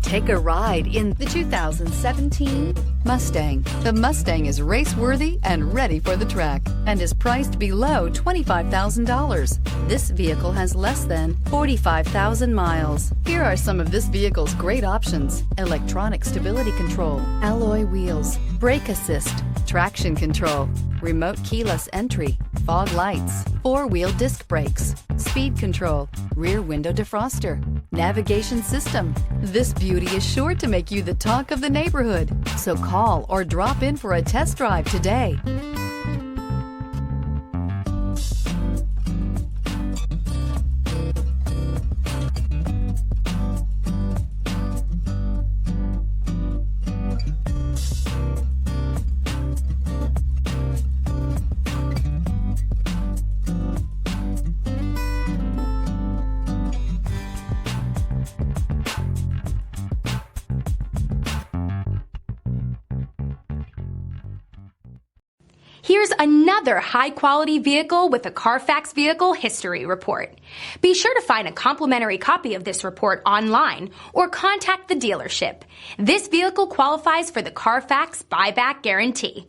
Take a ride in the 2017 Mustang. The Mustang is race-worthy and ready for the track and is priced below $25,000. This vehicle has less than 45,000 miles. Here are some of this vehicle's great options: electronic stability control, alloy wheels, brake assist, traction control, remote keyless entry, fog lights, four-wheel disc brakes, speed control, rear window defroster, navigation system. This beauty is sure to make you the talk of the neighborhood. So call or drop in for a test drive today. Here's another high-quality vehicle with a Carfax Vehicle History Report. Be sure to find a complimentary copy of this report online or contact the dealership. This vehicle qualifies for the Carfax Buyback Guarantee.